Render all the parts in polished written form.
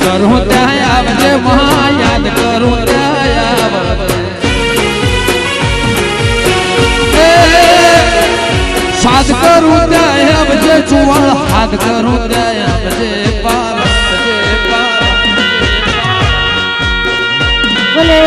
કરું ત્યાં આવજે માં યાદ કરું ત્યાં આવજે સાદ કરું ત્યાં આવજે ચુવાણ હાથ કરું ત્યાં આવજે પાર બોલે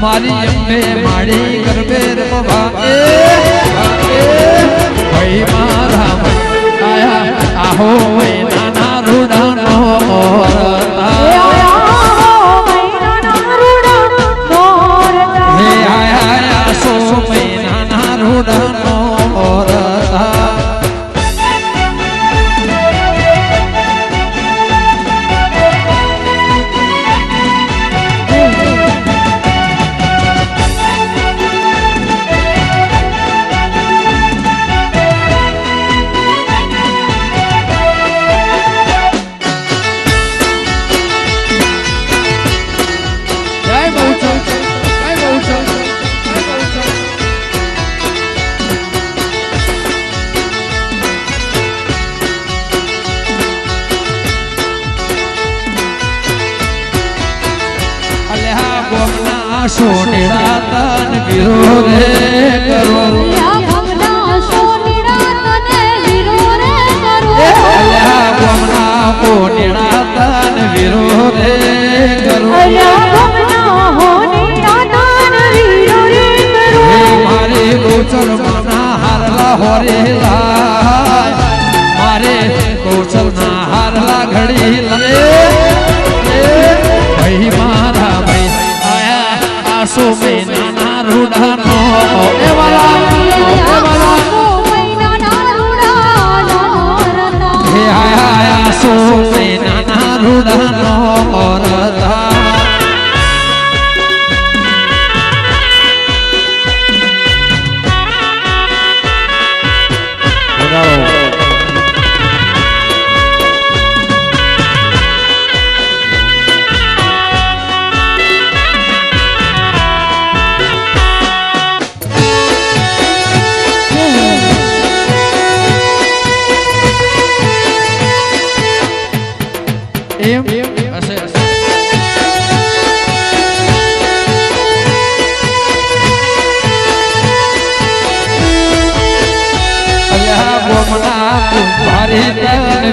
મારી અંબે માડી ગરબે રમવા ભાઈ મારા આયા આહો નાના રૂડાનો હે આયા સો નાના રૂડાનો સોનેડા તન વિરોરે કરો ભમના સોનેડા તને વિરોરે કરો ભમના સોનેડા તન વિરોરે કરો ભમના સોનેડા તન વિરોરે કરો મારી ગોચર મના હારલા હોરે લાય મારે ગોચર ના હારલા ઘડી લે ભાઈ મારા ભાઈ સો નાના રૂડાનો એ વાલા હે આયા સો નાના રૂડાનો રતા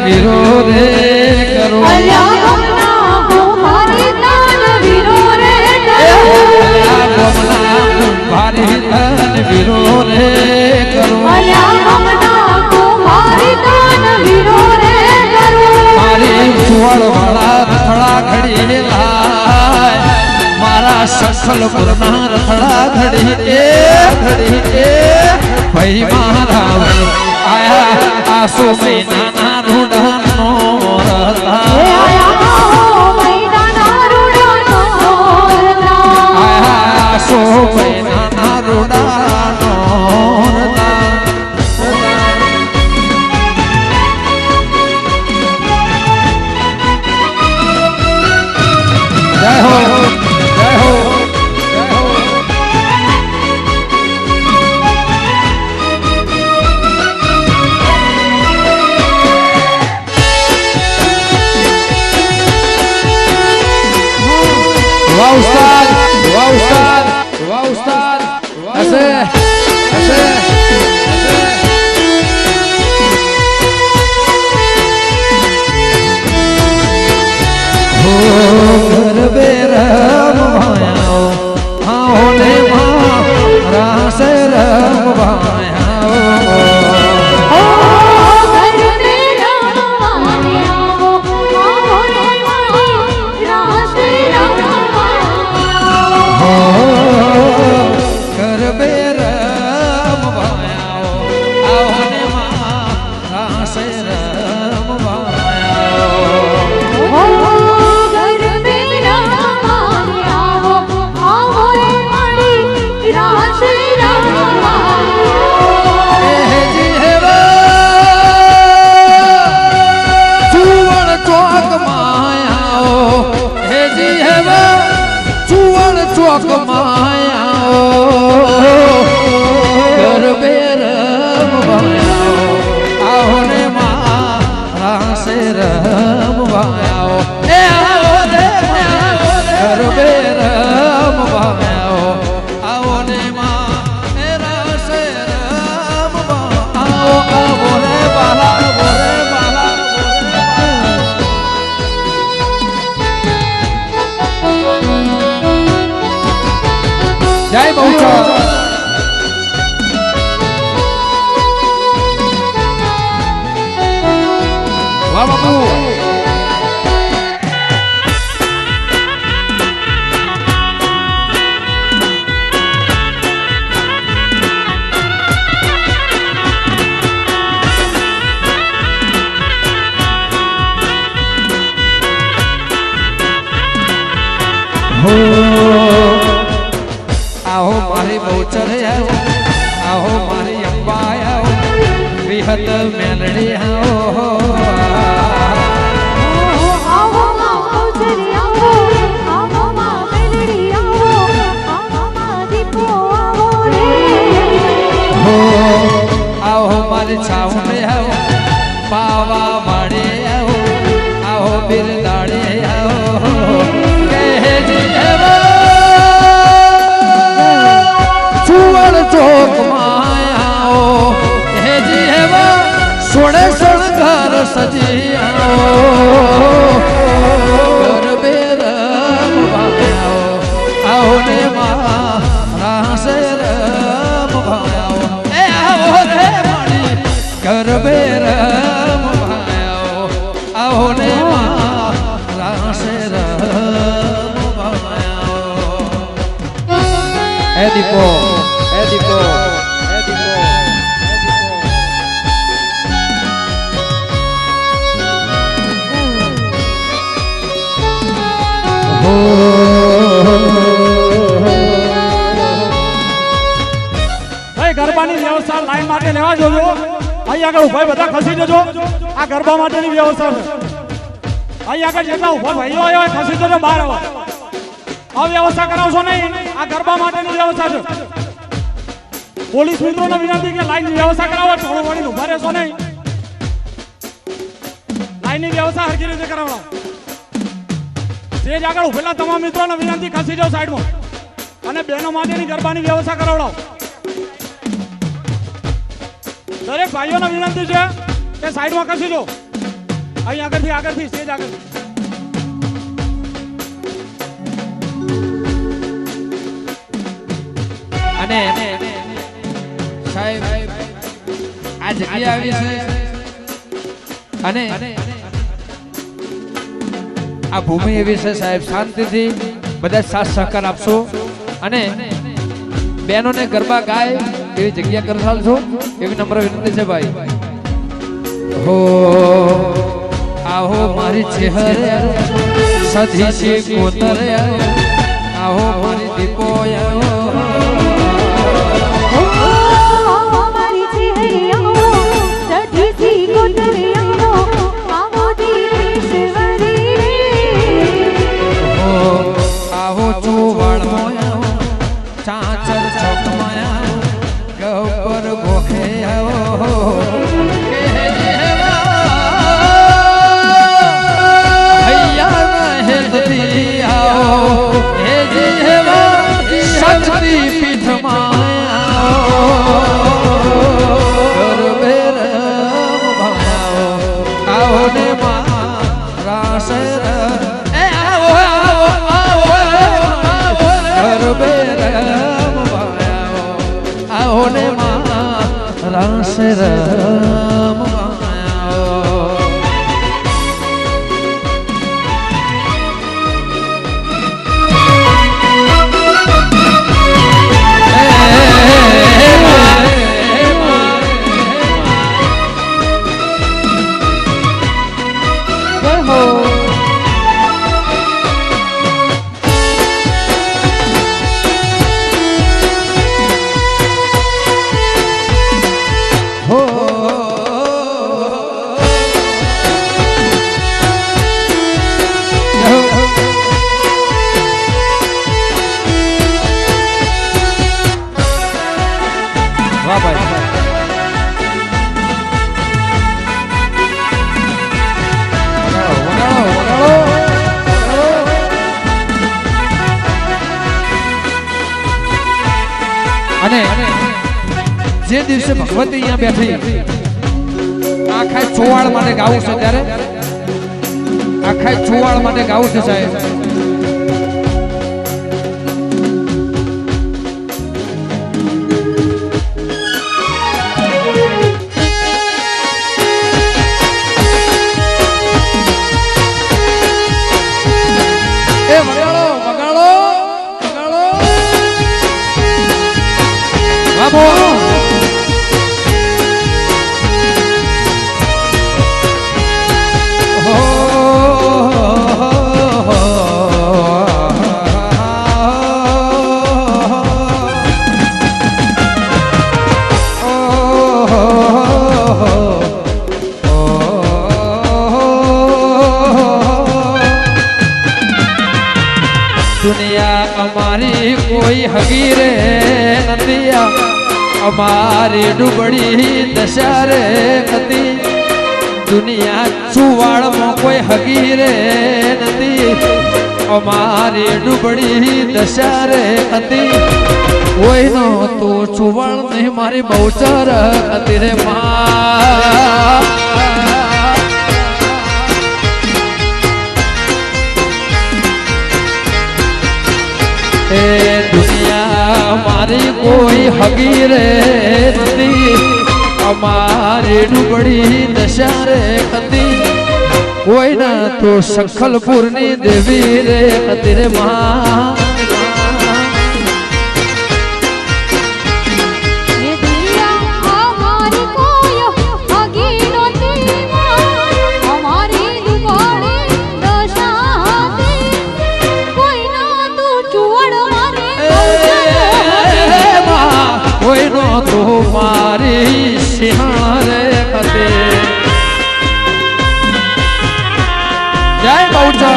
વિરોધે કરો ભારી તન વિરોરે કરો મારી સુવળ વાળા રથડા ઘડી લાય મારા સખલ પુરના રથડા ઘડી ભાઈ મારા આયા આસો નાના રૂડાનો આસો નાના રૂડાનો જય હો જય હો ચોક માયા ગરબે રમવાયા આવો ને મારા સે રમવાયા એ આવો ને ગરબે રમવાયા આવો ને મારા સે રમવાયા આવો ને બાલા જય બહુચર વાહ બાપુ આહો મારી બહુચર આહો મારી અંબા આવો વિહત મેલડી આવો આવો માં બહુચર આવો આવો માં મેલડી આવો આવો માં દીપો આવો રે આવો મારી છાવને આવો પાવા વાડે આવો આવો બિરદાડે આવો ચોક માયાઓ હે જીવા સોડે શણગાર સજીયાઓ ગરબે રમવાયાઓ આવો ને મારા સે રમવાયાઓ એ આવો રે મારી ગરબે રમવાયાઓ આવો ને મારા સે રમવાયાઓ એ દીપો Edipo, Edipo, ગરબાની વ્યવસ્થા લાઈન માટે લેવા જોજો અહીં આગળ ઉભા બધા ખસી જજો આ ગરબા માટેની વ્યવસ્થા છે અહીં આગળ જેટલા ઉભા ભાઈઓ હોય ખસી જજો બહાર આવો આ વ્યવસ્થા કરાવશો નહીં આ ગરબા માટેની વ્યવસ્થા છે પોલીસ મિત્રોને વિનંતી કે લાઈનની વ્યવસ્થા કરાવો ટોળો વળીને ઉભા રહેશો નહીં લાઈનની વ્યવસ્થા હરખી રીતે કરાવડો સ્ટેજ આગળ ઉભેલા તમામ મિત્રોને વિનંતી ખસી જાઓ સાઈડમાં અને બહેનો માટેની ગરબાની વ્યવસ્થા કરાવડો દરેક ભાઈઓને વિનંતી છે કે સાઈડમાં ખસી જાઓ અહીં આગળથી સ્ટેજ આગળ અને સાહેબ આ જગ્યા આવી છે અને આ ભૂમિ એવી છે સાહેબ શાંતિથી બધા સાથ સહકાર આપશો અને બહેનોને ગરબા ગાય એવી જગ્યા કરશો એવી નમ્ર વિનંતી છે ભાઈ હો આહો મારી ચહેરે સધી છે કોતર આહો મારી દીપો ચાચર ચોક માયા ગબર ગોખે આવો હૈયા હેદતી આવો હે જીવા શક્તિ પીઠ માયા ગરબે રમવાયો આવો ને મારા શેર એ આવો આવો આવો ગરબે આવો ને મારા સે રમવાયો हो જે દિવસે ભગવતી અહીંયા બેઠી આખા ચોવાળ માટે ગાવું છે ત્યારે આખા ચોવાળ માટે ગાવું છે સાહેબ दुनिया हमारी कोई हगीरे नदिया हमारी डूबड़ी दशहरे नदी दुनिया चुवाड़ में कोई हगीरे नदी हमारी डूबड़ी दशहरे नदी कोई नो तो चुवाड़ नहीं मारी बहुचर तेरे माँ दुनिया हमारी कोई हगीरे नदी हमारी डूबड़ी दशहरे कदी कोई ना तो सखलपुरनी देवी रे तेरे माँ तुम्हारी सिंहारे कते जय बहुचर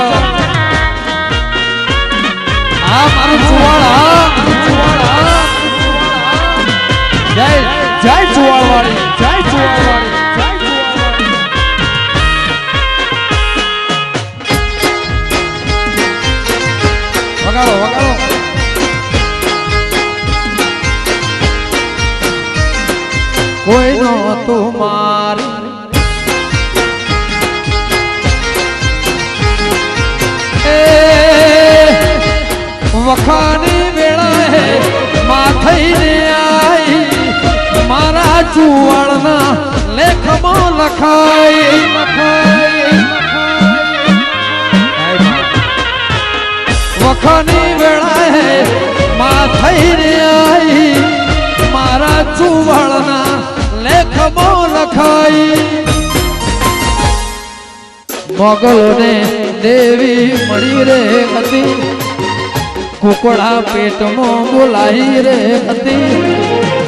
आ मारू चुवाड़ा जय जय चुवाड़वाड़ी जय चुवाड़वाड़ी जय चुवाड़वाड़ी वगाड़ो वगाड़ो कोई नो तुम्हारी वखानी वेला है माथई ने आई मारा चुवाड़ना लेख में लखाई वखानी वेला है माथई ने आई मारा चुवाड़ना लेख में लखाई मोगलों ने देवी मड़ी रे कती कुकड़ा पेट में बुलाई रे कती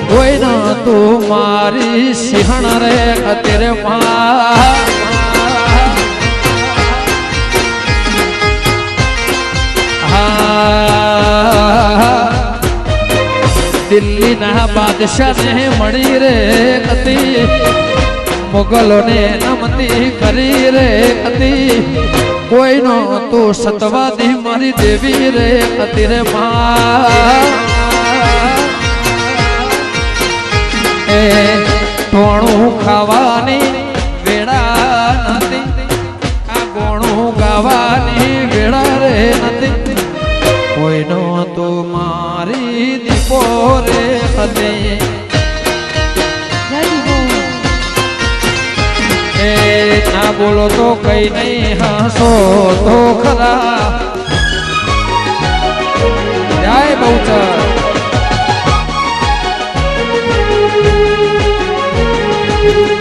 कोई ना तू मारी सिंहण रे तेरे माँ दिल्ली ना बादशाह ने मड़ी रे कती मुगलों ने नमती करी रे कती कोई नो तो सतवादी मारी देवी रे कती रे माँ टोणू खावानी वेड़ा नती आ गोणू गावानी वेड़ा रे नती कोई नो तो मारी दीपो रे कती ना बोलो तो कहीं नहीं हंसो तो खरा जय बहुचर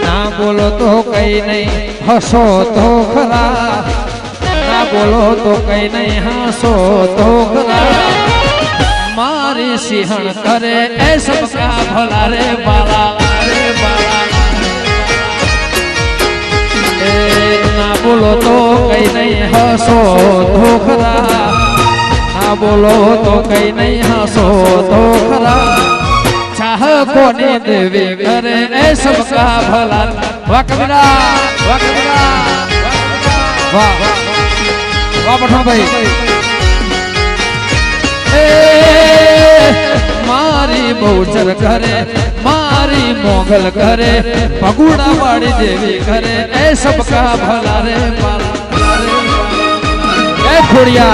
ना बोलो तो कहीं नहीं हंसो तो खरा ना बोलो तो कहीं नहीं हंसो तो खरा मारी सिंहण करे ऐ सबका भला रे बाला रे बाला ना बोलो तो कहीं नहीं हंसो तो खरा ना बोलो तो कहीं नहीं हंसो तो खरा चाह कोनी देवी करे ऐ सबका भला वाह कबीरा वाह कबीरा वाह वाह पठान भाई मारी बहुचर करे माँ मारी मोगल करे पगुड़ा वाली देवी करे ए सबका भला रे बाला जय खोड़िया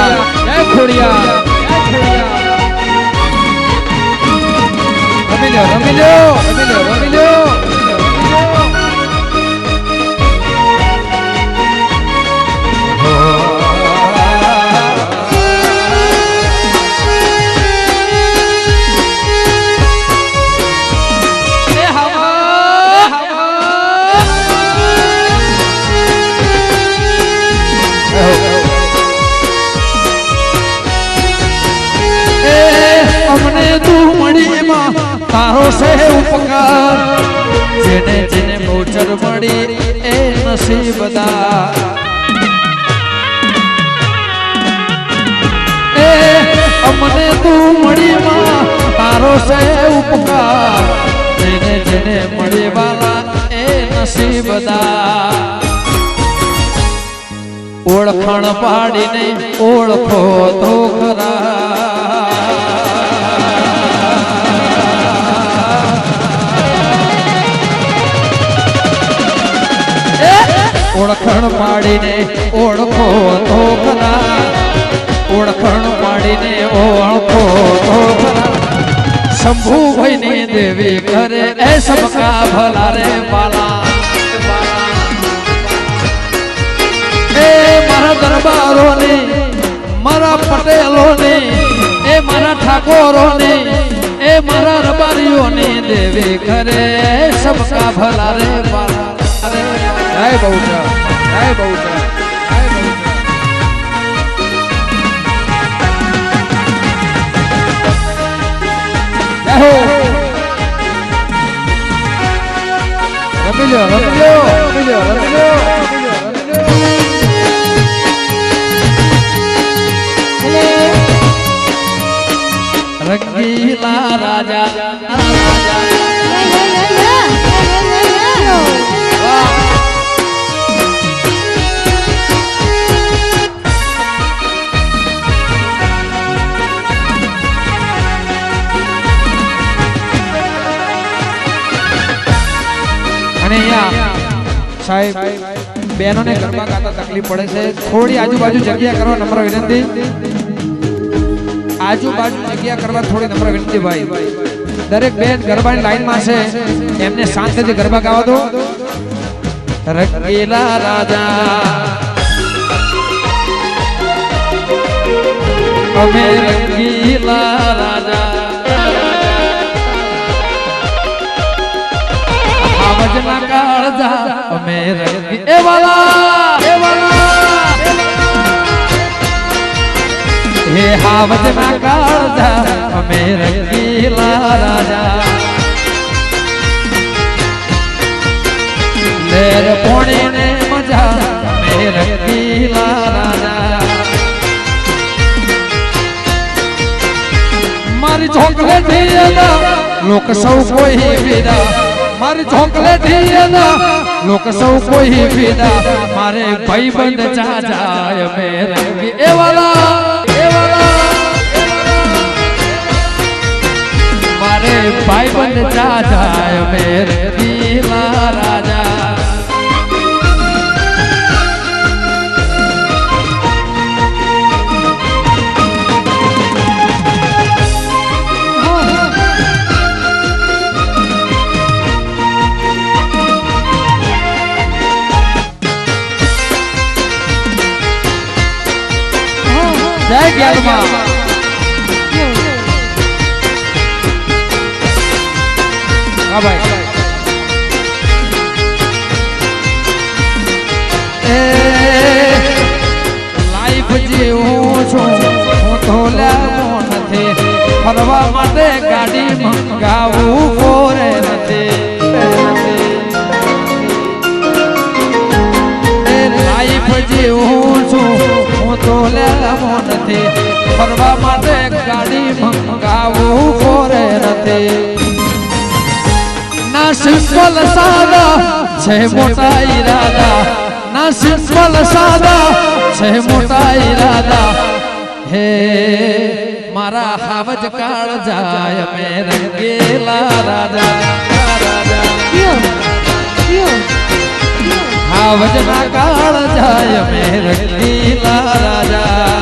जय खोड़िया जय खोड़िया रमी लो रमी लो रमी लो रमी लो हमने तू मड़ी मां तारो से उपकार जेने जेने मोचर मड़ी ए नसीबदार ए हमने तू मड़ी मां तारो से उपकार जेने जेने मड़ी वाला ए नसीबदार ओळखण पाडीने ओळखो तो खरा ओळखण पाडीने ओळखो तो खरा ओळखण पाडीने ओळखो तो खरा शंभू भाईनी देवी करे ए सबका भला रे बाला ए मारा दरबारो ने मारा पटेलो ने ए मारा ठाकोरो ने ए मारा रबारियो ने देवी करे ए सबका भला रे बाला जय बहुजा जय बहुजा जय बहुजा जय हो रमिलो रमिलो रमिलो रमिलो रंगीला राजा साहेब बहनों ने गरबा गाता तकलीफ पड़े से थोड़ी आजू-बाजू जग्या करो नम्र विनंती आजू-बाजू जग्या करवा थोड़ी नम्र विनंती भाई दरेक बेन गरबानी लाइन में से एमने शांतिથી गरबा गावा दो रंगीला राजा अमे रंगीला राजा वजना काळजा अमे रंगी ए वाला हे हा वजना काळजा अमे रंगीला राजा लेर पोणे ने मजा अमे रंगीला राजा मारी चॉकलेट हियना लोक सौ कोई विदा मारी चॉकलेट हियना लोक सौ कोई विदा मारे भाईबंद चाचा मेरे ए वाला मारे भाईबंद चाचा मेरे दिला राजा जय ज्ञानमा हाँ भाई लाइफ जीवूं छुं हूँ तो लावो नथी फरवा माटे गाड़ी मंगावू कोरे नथी लाइफ जीवूं छुं हूँ तो लावो नथी फरवा माटे गाड़ी मंगावू कोरे नथी ना सिंपल सादा छे मोटा इरादा ना सिंपल सादा छे मोटा इरादा હે મારા હાવજ કાળ જાય મે રંગેલા રાજા હાવજ ના કાળ જાય મે રંગીલા રાજા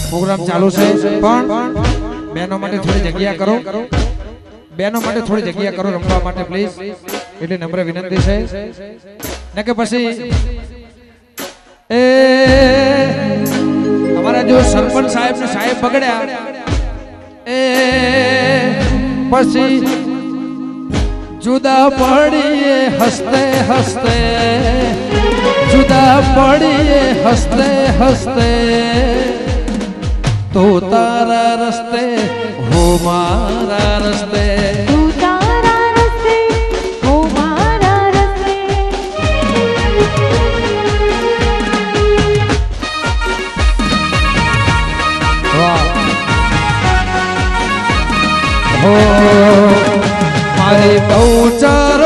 પ્રોગ્રામ ચાલુ છે પણ બહેનો માટે થોડી જગ્યા કરો બહેનો માટે થોડી જગ્યા કરો રમવા માટે પ્લીઝ એટલે નમ્ર વિનંતી છે ને કે પછી એ અમારા જો સરપંચ સાહેબ ને સાહેબ બગડ્યા એ પછી જુદા પડીએ હસતે હસતે जुदा पड़िए हंसते हंसते तो तारा रस्ते हो मारा रस्ते तू तारा रस्ते हो मारा रस्ते वाह हो मारी बहुचर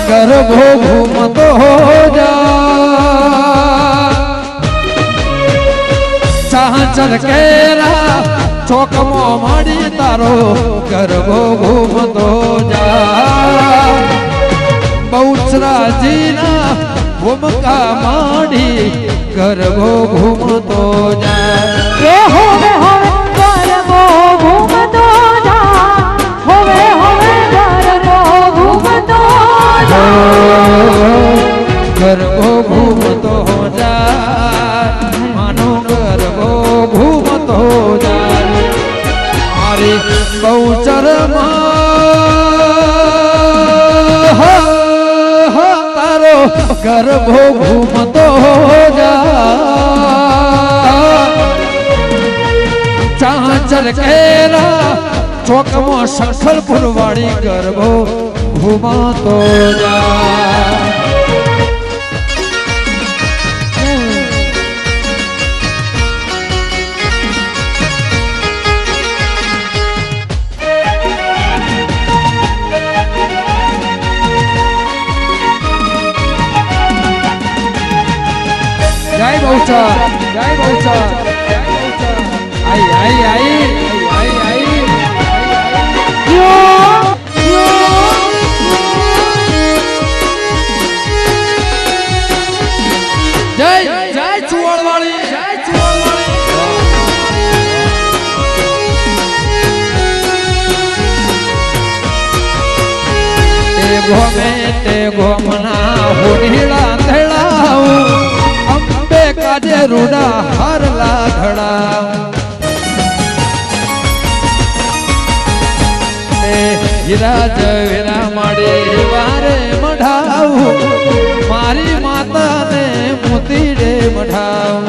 गर्भो घूमतो जा चांचल केरा चौकमो माड़ी तारो गर्भो घूमतो जा बहुचरा जीना भूमका माड़ी गर्भो घूमतो जा के होवे गर्भो घूमतो जा होवे गर्भो घूमतो गर्भो घूमतो जा मानो गर्भो घूमतो जा मारी बहुचर तारो गर्भो घूमतो जा चांचल केरा चौकमो शंखलपुर वाड़ी गर्भो घूमतो जा जय बहुचर जय बहुचर आई आई आई आई आई जय जय चुवड़ वाली जय चुवड़ वाली ते घोमना होनीला अंधेड़ाऊ अंबे काजे रूडा हरला घड़ाऊ हीरा जवेरा माड़े वारे मढ़ाऊ मारी माता ने मोतीड़े मढ़ाऊ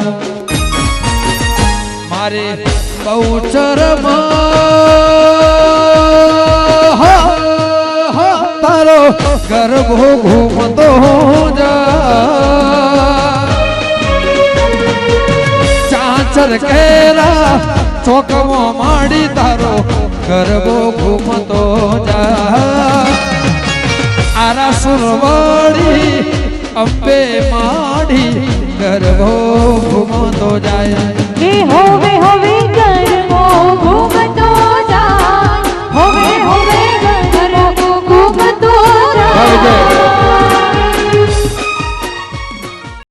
मारे बहुचर तारो गर्भो घूमतो जा चांचर केरा चौकमो माड़ी तारो गर्भो घूमतो जा आरा सुरवाड़ी अंबे माड़ी गर्भो घूमतो जाए